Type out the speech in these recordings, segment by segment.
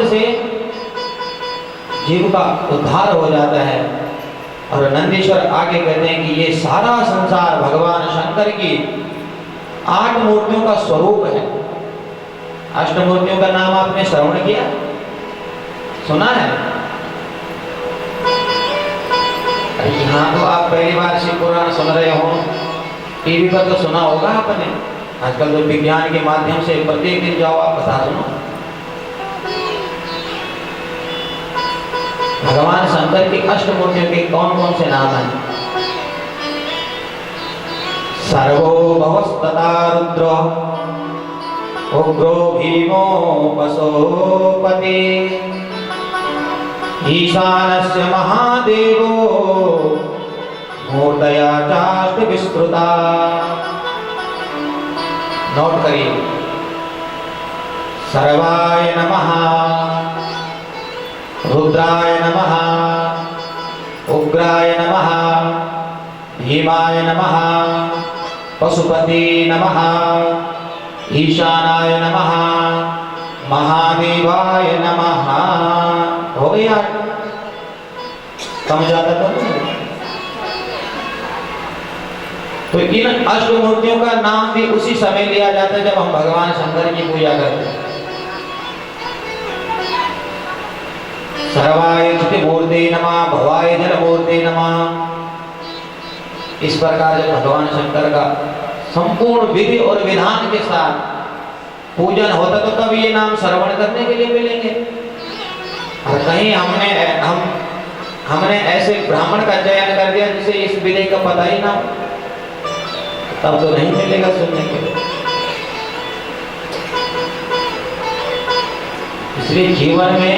मात्र से जीव का उद्धार हो जाता है। और नंदीश्वर आगे कहते हैं कि ये सारा संसार भगवान शंकर की 8 मूर्तियों का स्वरूप है। अष्टमूर्तियों का नाम आपने श्रवण किया, सुना है? अरे यहाँ तो आप पहली बार शिव पुराण सुन रहे हो, टीवी पर तो सुना होगा आपने। आजकल तो विज्ञान के माध्यम से प्रत्येक दिन जाओ आप बता सुनो। भगवान शंकर की अष्टमूर्तियों के कौन कौन से नाम हैं? सर्वो भवस्तथा रुद्रो उग्रो भीमो पशुपति ईशानस्य महादेवो मूर्तया चाष्ट विस्तृता। नोट करिए। सर्वाय नमः, रुद्राय नमः, उग्राय नमः, भीमाय नमः, पशुपति नमः, ईशानाय नमः, महादेवाय नमः। हो गया? समझ आता था? तो इन अष्टमूर्तियों का नाम भी उसी समय लिया जाता है जब हम भगवान शंकर की पूजा करते हैं। सर्वाय मूर्ते नमः, भवाय जल मूर्ते नमः। इस प्रकार जब भगवान शंकर का संपूर्ण विधि और विधान के साथ पूजन होता तो तब ये नाम श्रवण करने के लिए मिलेंगे। और कहीं हमने ऐसे ब्राह्मण का चयन कर दिया जिसे इस विधि का पता ही ना हो, तब तो नहीं मिलेगा सुनने के लिए। इसलिए जीवन में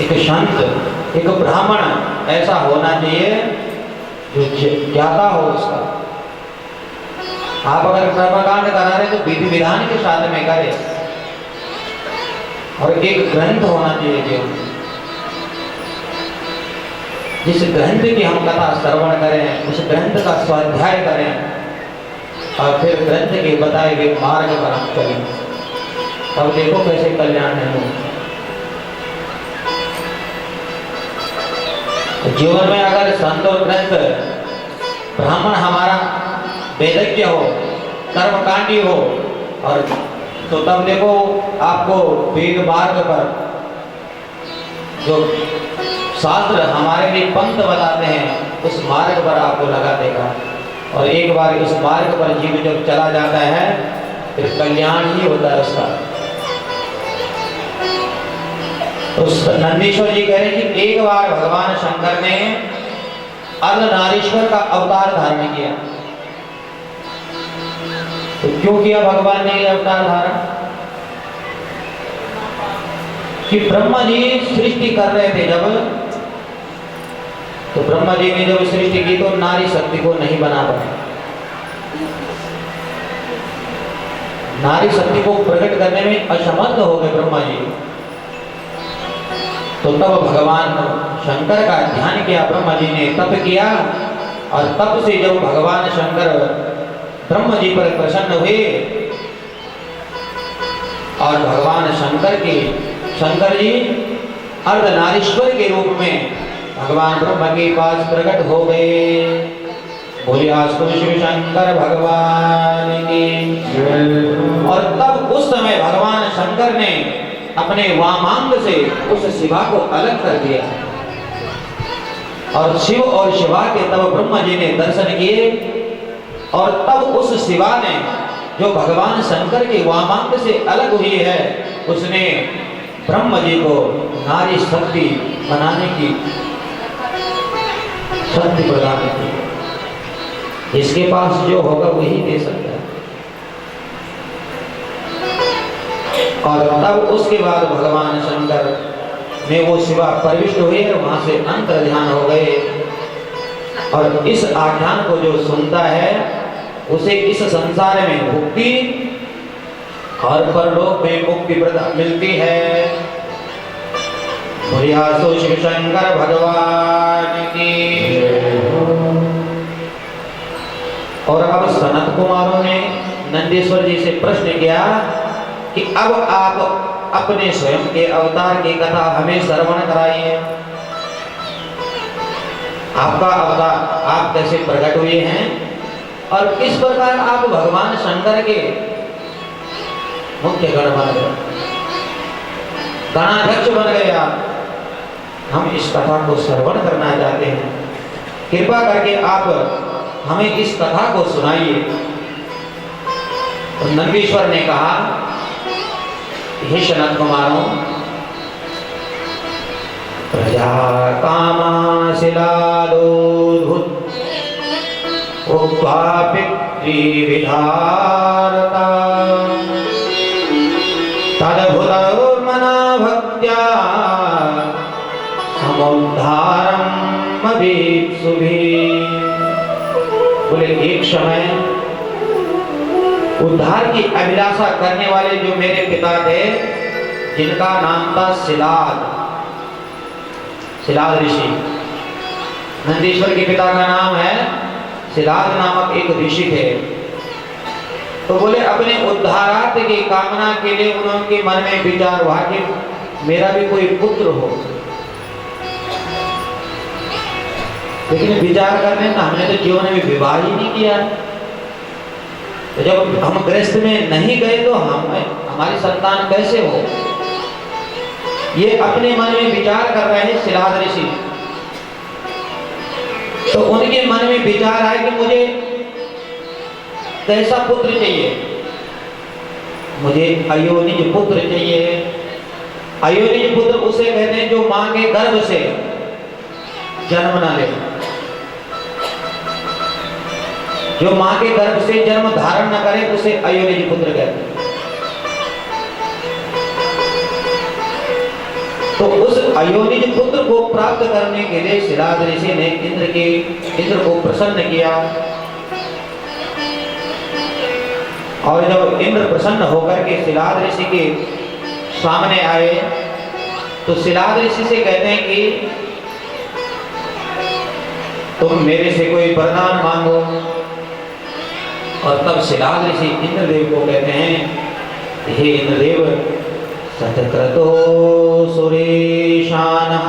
एक संत, एक ब्राह्मण ऐसा होना चाहिए जो ज्ञाता हो उसका। आप अगर कर्मकांड करा रहे तो विधि विधान के साथ में करें, और एक ग्रंथ होना चाहिए जीवन में, जिस ग्रंथ की हम कथा श्रवण करें, उस ग्रंथ का स्वाध्याय करें और फिर ग्रंथ के बताए गए मार्ग पर हम चलें। अब देखो कैसे कल्याण है। जीवन में अगर संत और ग्रंथ, ब्राह्मण हमारा वेदज्ञ हो, कर्मकांडी हो, और तो तब देखो आपको वेद मार्ग पर जो शास्त्र हमारे लिए पंथ बताते हैं उस मार्ग पर आपको लगा देगा। और एक बार उस मार्ग पर जीव जब चला जाता है फिर कल्याण ही होता है उसका। उस नंदीश्वर जी कह रहे हैं कि एक बार भगवान शंकर ने अर्धनारीश्वर का अवतार धारण किया। तो क्यों किया भगवान ने यह अवतार धारण? कि ब्रह्मा जी सृष्टि कर रहे थे जब, तो ब्रह्मा जी ने जब सृष्टि की तो नारी शक्ति को नहीं बना पाए। नारी शक्ति को प्रकट करने में असमर्थ हो गए ब्रह्मा जी। तो तब भगवान शंकर का ध्यान किया ब्रह्मा जी ने, तप किया, और तप से जब भगवान शंकर ब्रह्मा जी पर प्रसन्न हुए और भगवान शंकर जी अर्धनारीश्वर के रूप में भगवान ब्रह्मा के पास प्रकट हो गए। बोलिए शिव शंकर भगवान की। और तब उस समय भगवान शंकर ने अपने वामांग से उस शिवा को अलग कर दिया, और शिव और शिवा के तब ब्रह्मा जी ने दर्शन किए, और तब उस शिवा ने जो भगवान शंकर के वामांग से अलग हुई है उसने ब्रह्मा जी को नारी शक्ति बनाने की शक्ति प्रदान की। इसके पास जो होगा वही दे सकता है। और तब उसके बाद भगवान शंकर में वो शिवा प्रविष्ट हुए और वहां से अंतर ध्यान हो गए। और इस आख्यान को जो सुनता है उसे इस संसार में मुक्ति और परलोक में मुक्ति मिलती है। बोलिए शिव शंकर भगवान की। और अब सनत कुमारों ने नंदीश्वर जी से प्रश्न किया कि अब आप अपने स्वयं के अवतार की कथा हमें श्रवण कराइए। आपका अवतार आप कैसे प्रकट हुए हैं और किस प्रकार आप भगवान शंकर के मुख्य गण बन गए, गणाध्यक्ष बन गए आप। हम इस कथा को श्रवण करना चाहते हैं, कृपा करके आप हमें इस कथा को सुनाइए। तो नंदीश्वर ने कहा, हे सनत कुमारों, प्रजा कामा शिलालोद्भुत उक्त्वा पितृविधारता तदभुतर्मना भक्त्या समुद्धारम् अभीप्सुभिः। बोले एक समय उद्धार की अभिलाषा करने वाले जो मेरे पिता थे, जिनका नाम था शिलाद ऋषि। नंदीश्वर के पिता का नाम है शिलाद नामक एक ऋषि थे। तो बोले अपने उद्धारार्थ की कामना के लिए उनके मन में विचार हुआ कि मेरा भी कोई पुत्र हो। लेकिन विचार करने का हमने तो जीवन में विवाह ही नहीं किया। तो जब हम गृहस्थ में नहीं गए तो हमारी संतान कैसे हो, ये अपने मन में विचार कर रहे हैं शिलाद ऋषि। तो उनके मन में विचार आया कि मुझे कैसा पुत्र चाहिए, मुझे अयोनिज पुत्र चाहिए। अयोनिज पुत्र उसे कहते हैं जो मां के गर्भ से जन्म ना ले, जो मां के गर्भ से जन्म धारण न करे उसे अयोनिज पुत्र कहते हैं। तो उस अयोनिज पुत्र को प्राप्त करने के लिए शिलाद ऋषि ने इंद्र को प्रसन्न किया। और जब इंद्र प्रसन्न होकर के शिलाद ऋषि के सामने आए तो शिलाद ऋषि से कहते हैं कि तुम मेरे से कोई वरदान मांगो। और तब शिलाद ऋषि इंद्रदेव को कहते हैं, हे इंद्रदेव, सतक्रतो सुरेशानः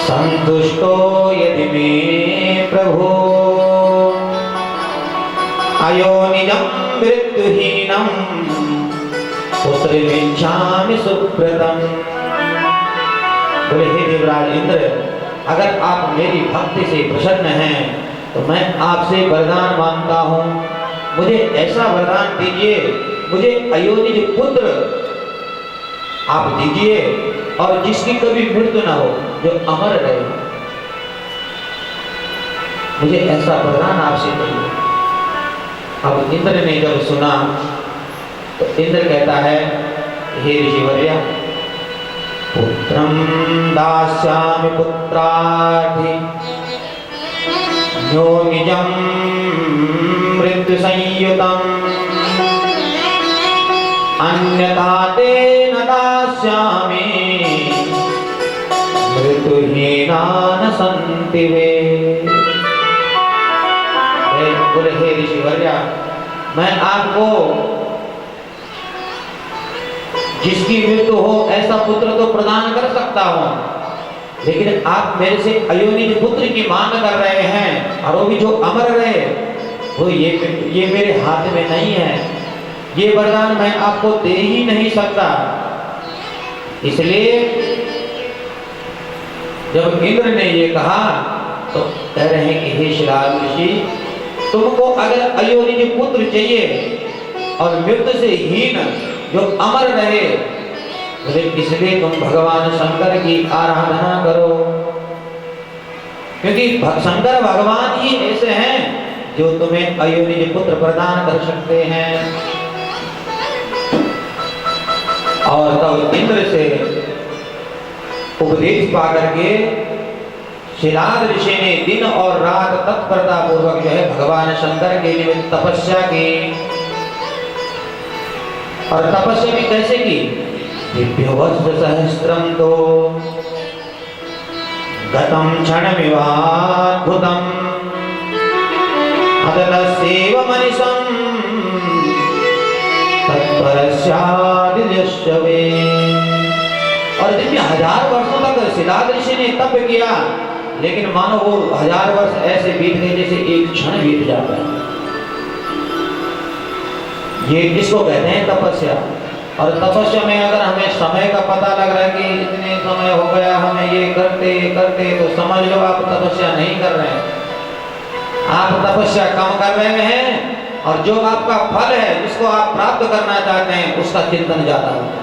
संतुष्टो यदि मे प्रभो अयोनिजं मृत्युहीनं पुत्रमिच्छामि सुव्रतं। बोले हे देवराज इंद्र, अगर आप मेरी भक्ति से प्रसन्न हैं तो मैं आपसे वरदान मांगता हूँ। मुझे ऐसा वरदान दीजिए, मुझे अयोनिज पुत्र आप दीजिए और जिसकी कभी मृत्यु ना हो, जो अमर रहे। मुझे ऐसा वरदान आपसे चाहिए। अब इंद्र ने जब सुना तो इंद्र कहता है, हे ऋषिवर्य, पुत्रं दास्यामि पुत्रार्थी योनिजं मृत्यु संयुतम् अन्यथा ते न दास्यामि मृत्युहीना न सन्ति वे। बोले हे ऋषिवर्य, मैं आपको जिसकी मृत्यु हो ऐसा पुत्र तो प्रदान कर सकता हूं, लेकिन आप मेरे से अयोनिज पुत्र की मांग कर रहे हैं और वो भी जो अमर रहे, वो ये मेरे हाथ में नहीं है। ये वरदान मैं आपको दे ही नहीं सकता। इसलिए जब इंद्र ने ये कहा तो कह रहे हैं कि हे शिलाद ऋषि, तुमको अगर अयोनिज पुत्र चाहिए और मृत्यु से हीन जो अमर रहे, इसलिए तुम भगवान शंकर की आराधना करो, क्योंकि शंकर भगवान ही ऐसे हैं जो तुम्हें अयोनिज पुत्र प्रदान कर सकते हैं। और तब इंद्र से उपदेश पा करके शिलाद ऋषि ने दिन और रात तत्परता पूर्वक जो है भगवान शंकर के लिए तपस्या की। और तपस्या भी कैसे की? दिव्यवस्त्र सहस्त्रम तो गतम क्षणमिवाद्भुतम् अततस्यैव मनिषं परस्यादिजश्चवे। और जिनमें 1000 वर्षों तक सिद्धार्थ ऋषि ने तप किया, लेकिन मानो वो 1000 वर्ष ऐसे बीत गए जैसे एक क्षण बीत जाता है। ये किसको कहते हैं? तपस्या। और तपस्या में अगर हमें समय का पता लग रहा है कि इतने समय हो गया, हमें ये करते करते, तो समझ लो आप तपस्या नहीं कर रहे हैं, आप तपस्या कम कर रहे हैं, और जो आपका फल है, जिसको आप प्राप्त करना चाहते हैं, उसका चिंतन ज्यादा होता है।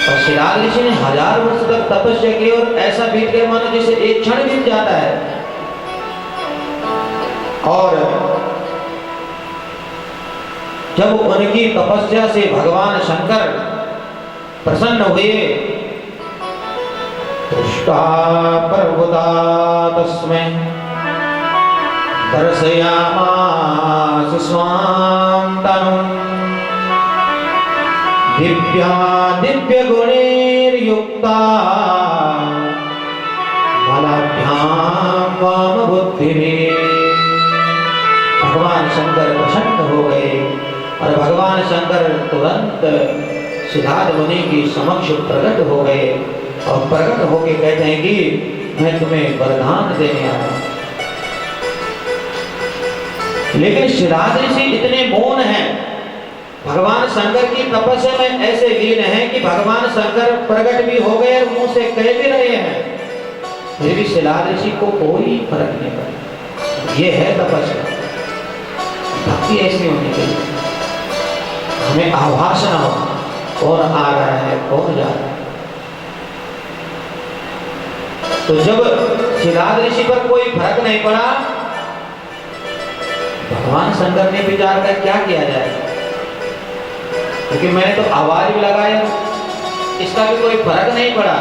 और सिद्धार्थ ऋषि ने 1000 वर्ष तक तपस्या की और ऐसा बीत गया मानो जैसे एक क्षण बीत जाता है। और जब उनकी तपस्या से भगवान शंकर प्रसन्न हुए, तुष्टा पर्वता तस्मै दर्शयामास स्वां तनुं दिव्य गुणैर्युक्ता बलाभ्यां वाम बुद्धिः। भगवान शंकर प्रसन्न हो गए और भगवान शंकर तुरंत सिद्धार्थ मुनि की समक्ष प्रकट हो गए और प्रकट होके कहते हैं कि मैं तुम्हें वरदान देने आया हूं। लेकिन सिद्धार्थ ऋषि इतने मौन हैं, भगवान शंकर की तपस्या में ऐसे लीन हैं कि भगवान शंकर प्रकट भी हो गए और मुंह से कह भी रहे हैं, फिर भी सिद्धार्थ ऋषि को कोई फर्क नहीं पड़ा। ये है तपस्या। भक्ति ऐसी होनी चाहिए, हमें आभास न हो कौन आ रहा है कौन जा रहा है। तो जब सिद्धार्थ ऋषि पर कोई फर्क नहीं पड़ा, भगवान शंकर ने विचार कर क्या किया जाए, क्योंकि मैंने तो आवाज भी लगाया, इसका भी कोई फर्क नहीं पड़ा।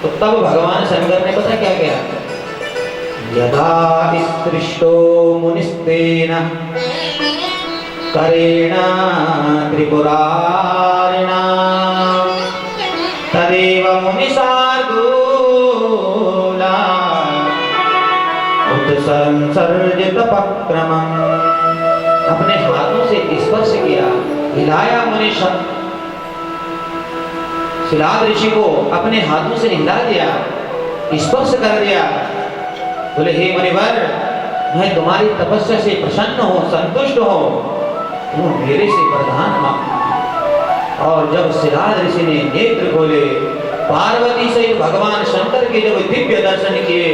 तो तब भगवान शंकर ने पता क्या किया? यदा स्पृष्टो मुनिस्तेन करेण त्रिपुरारिणा तदेव मुनिशार्दूला उत्संसर्जित पक्रमम्। अपने हाथों से स्पर्श किया, हिलाया मुनि सिद्धार्थ ऋषि को अपने हाथों से हिला दिया, स्पर्श कर दिया। बोले हे मुनिवर, मैं तुम्हारी तपस्या से प्रसन्न हूँ, संतुष्ट हूँ, तुम मेरे से वरदान मांगो। और जब सिद्धार्थ ऋषि ने नेत्र खोले, पार्वती से भगवान शंकर के जब दिव्य दर्शन किए,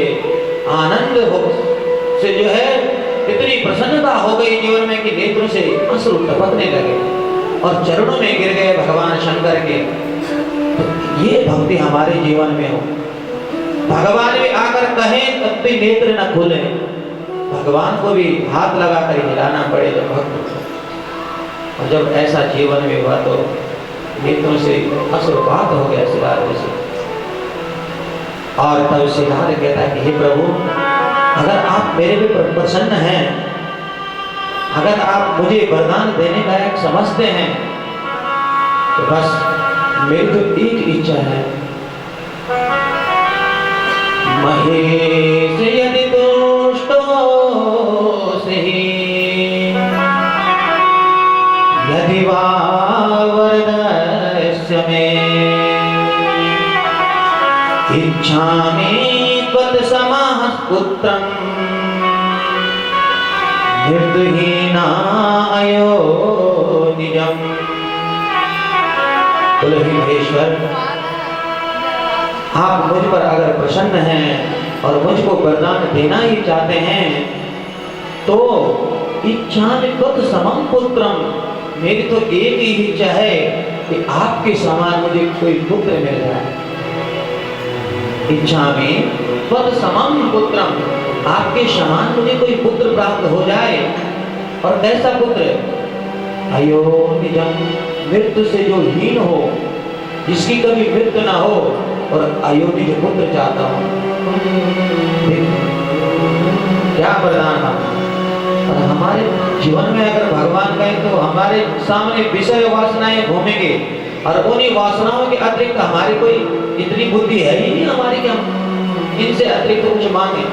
आनंद हो से जो है इतनी प्रसन्नता हो गई जीवन में कि नेत्रों से अश्रु टपकने लगे और चरणों में गिर गए भगवान शंकर के। तो ये भक्ति हमारे जीवन में हो, भगवान भी आकर कहें तब भी नेत्र न खुले, भगवान को भी हाथ लगाकर हिलाना पड़े जब भक्त। और जब ऐसा जीवन में हुआ तो नेत्रों से अश्रुपात हो गया सिद्धार्थ ऋषि। और तब सिद्धार्थ कहता है कि हे प्रभु, अगर आप मेरे पे प्रसन्न हैं, अगर आप मुझे वरदान देने लायक समझते हैं, तो बस मेरी तो एक इच्छा है, महेश यदि तुष्टोऽसि यदि वा वरदस्य मे इच्छामि त्वत्समः पुत्रं निर्दुहीनायो निजम्। बोले हे महेश्वर, आप मुझ पर अगर प्रसन्न हैं और मुझको वरदान देना ही चाहते हैं, तो इच्छामि त्वत्समं पुत्रं, मेरी तो एक ही इच्छा है कि आपके समान मुझे कोई पुत्र मिल जाए। इच्छामि त्वत्समं पुत्रं, आपके समान मुझे कोई पुत्र प्राप्त हो जाए। और कैसा पुत्र? अयो निजम, मृत्यु से जो हीन हो, जिसकी कभी मृत्यु ना हो, और अयोनिज पुत्र चाहता हूँ। क्या वरदान है। और हमारे जीवन में अगर भगवान कहे तो हमारे सामने विषय वासनाएं घूमेंगे, और उन्हीं वासनाओं के अतिरिक्त हमारी कोई इतनी बुद्धि है ही नहीं हमारी कि हम इनसे अतिरिक्त कुछ मांगे।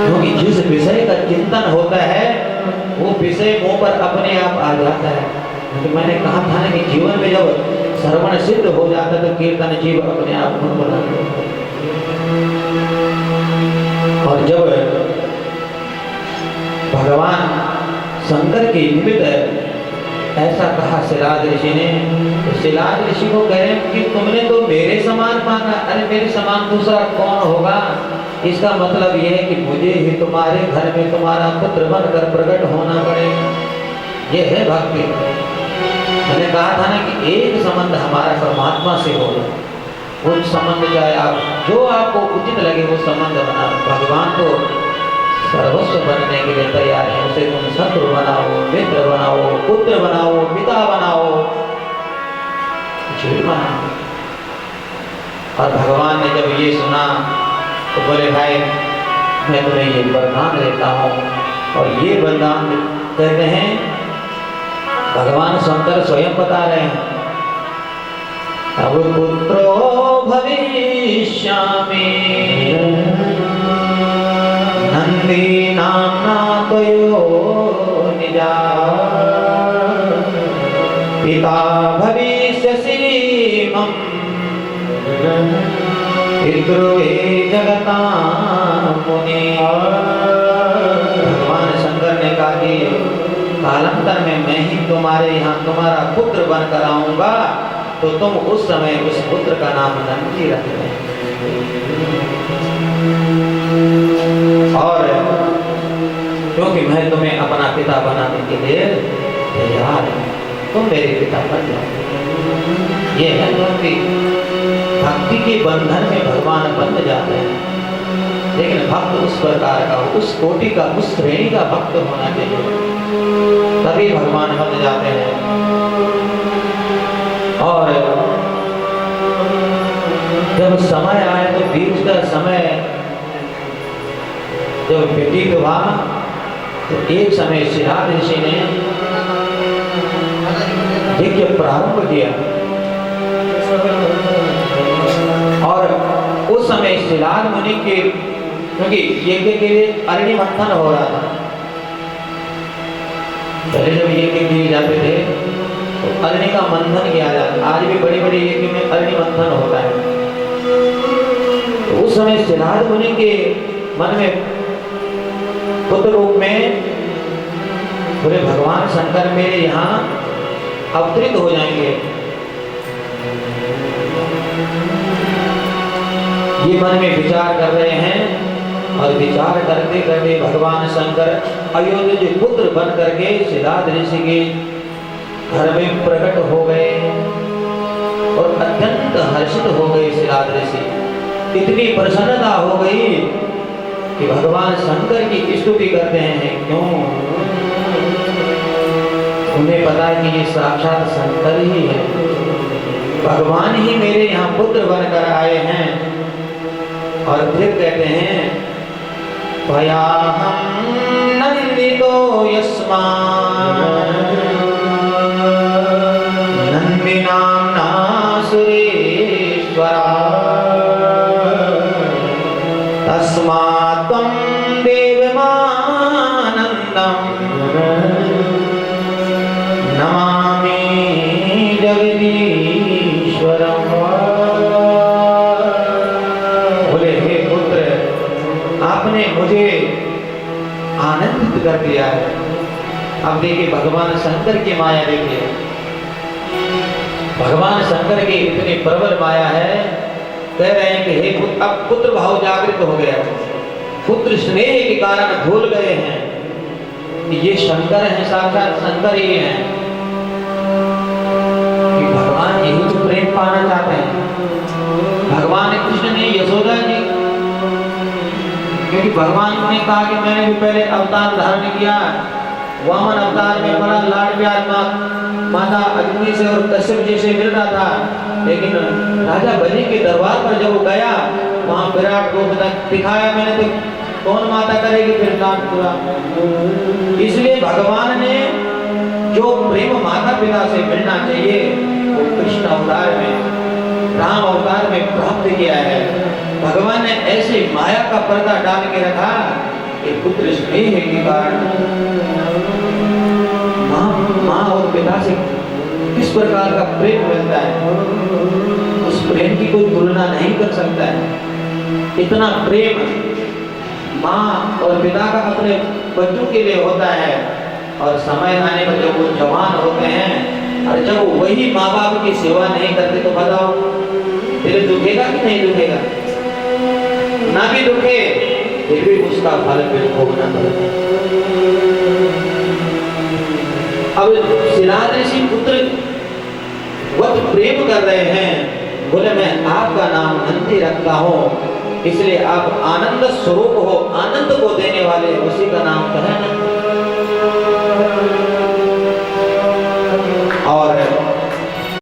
क्योंकि जिस विषय का चिंतन होता है वो विषय मुंह पर अपने आप आ जाता है। तो मैंने कहा था ना कि जीवन में जब श्रवण सिद्ध हो जाता है तो कीर्तन जीव अपने आप गुण बना लेता है। और जब भगवान शंकर के निमित्त ऐसा कहा शिलाद ऋषि ने, तो शिलाद ऋषि को कह रहे हैं कि तुमने तो मेरे समान मांगा, अरे मेरे समान दूसरा कौन होगा? इसका मतलब यह है कि मुझे ही तुम्हारे घर में तुम्हारा पुत्र बनकर प्रकट होना पड़ेगा। यह है भक्ति। मैंने कहा था ना कि एक संबंध हमारा परमात्मा से हो, वो संबंध चाहे आप जो आपको उचित लगे वो संबंध बना। भगवान तो सर्वस्व बनने के लिए तैयार है। उसे तुम शत्रु बनाओ, मित्र बनाओ, पुत्र बनाओ, पिता बनाओ, कुछ भी बनाओ। और भगवान ने जब ये सुना तो बोले भाई मैं तुम्हें ये वरदान देता हूँ। और ये वरदान कहते हैं भगवान शंकर स्वयं बता रहे हैं, अब पुत्रो भविष्यामि नंदी नाम्ना त्वयो निजा पिता भविष्यसि मम पितृवे जगता मुनि। भगवान शंकर ने कहा कि कालांतर में मैं ही तुम्हारे यहाँ तुम्हारा पुत्र बनकर आऊंगा, तो तुम उस समय उस पुत्र का नाम नंदी रख दें। और क्योंकि मैं तुम्हें अपना पिता बनाने के लिए तैयार हूं, तुम मेरे पिता बन जाओ। ये है भक्ति। भक्ति के बंधन में भगवान बंध जाते हैं। लेकिन भक्त उस प्रकार का, उस कोटि का, उस श्रेणी का भक्त होना चाहिए, तभी भगवान बंध जाते हैं। और जब समय आए तो बीच का समय जब व्यतीत हुआ तो एक समय शिलाद ऋषि ने यज्ञ प्रारंभ किया। और उस समय शिलाद मुनि के, क्योंकि यज्ञ के लिए अग्नि मंथन हो रहा था। पहले जब यज्ञ किए जाते थे तो अग्नि का मंथन किया जाता। आज भी बड़े बड़े यज्ञ में अग्नि मंथन होता है। तो उस समय शिलाद मुनि के मन में पुत्र रूप में बोले भगवान शंकर मेरे यहाँ अवतरित हो जाएंगे। ये मन में विचार कर रहे हैं। और विचार करते करते भगवान शंकर अयोध्या के पुत्र बन करके शिलाद ऋषि के घर में प्रकट हो गए और अत्यंत हर्षित हो गए। शिलाद ऋषि इतनी प्रसन्नता हो गई कि भगवान शंकर की स्तुति करते हैं। क्यों? उन्हें पता है कि ये साक्षात शंकर ही है, भगवान ही मेरे यहाँ पुत्र बनकर आए हैं। और फिर कहते हैं भयाहं नंदितो यस्मात् नंदी नाम्ना सुरेश्वरा तस्मात् त्वं देवमानन्दं नमामि जगदीश्वरम्। बोले हे पुत्र, आपने मुझे आनंदित कर दिया है। अब देखिए भगवान शंकर की माया देखिए। भगवान शंकर की इतनी प्रबल माया है, कह रहे हैं कि हे पुत्र, अब पुत्र भाव जागृत हो गया। पुत्र स्नेह के कारण भूल गए हैं कि ये शंकर हैं, साक्षात शंकर ही हैं, कि भगवान यही तो प्रेम पाना चाहते हैं। भगवान कृष्ण ने यशोदा जी, क्योंकि भगवान ने कहा कि मैंने भी पहले अवतार धारण किया, वामन अवतार में बड़ा लाड प्यार माता अग्नि से और कश्यप जी से मिल रहा था। लेकिन राजा बलि के दरबार पर जब वो गया, वहां विराट रूप दिखाया मैंने, तो कौन माता करेगी फिर काम पूरा। इसलिए भगवान ने जो प्रेम माता पिता से मिलना चाहिए वो कृष्ण अवतार में, राम अवतार में प्राप्त किया है। भगवान ने ऐसी माया का पर्दा डाल के रखा कि पुत्र स्नेह के कारण माँ और पिता से किस प्रकार का प्रेम मिलता है, उस प्रेम की कोई तुलना नहीं कर सकता है। इतना प्रेम माँ और पिता का अपने बच्चों के लिए होता है, और समय आने पर जब वो जवान होते हैं और जब वही माँ बाप की सेवा नहीं करते तो बताओ दिल दुखेगा कि नहीं दुखेगा? ना भी दुखे फिर भी उसका फल फिर भोगना पड़ेगा। अब सिराज ऋषि पुत्र वत प्रेम कर रहे हैं, बोले मैं आपका नाम नंदी रखता हूं, इसलिए आप आनंद स्वरूप हो, आनंद को देने वाले, उसी का नाम तो है नंद।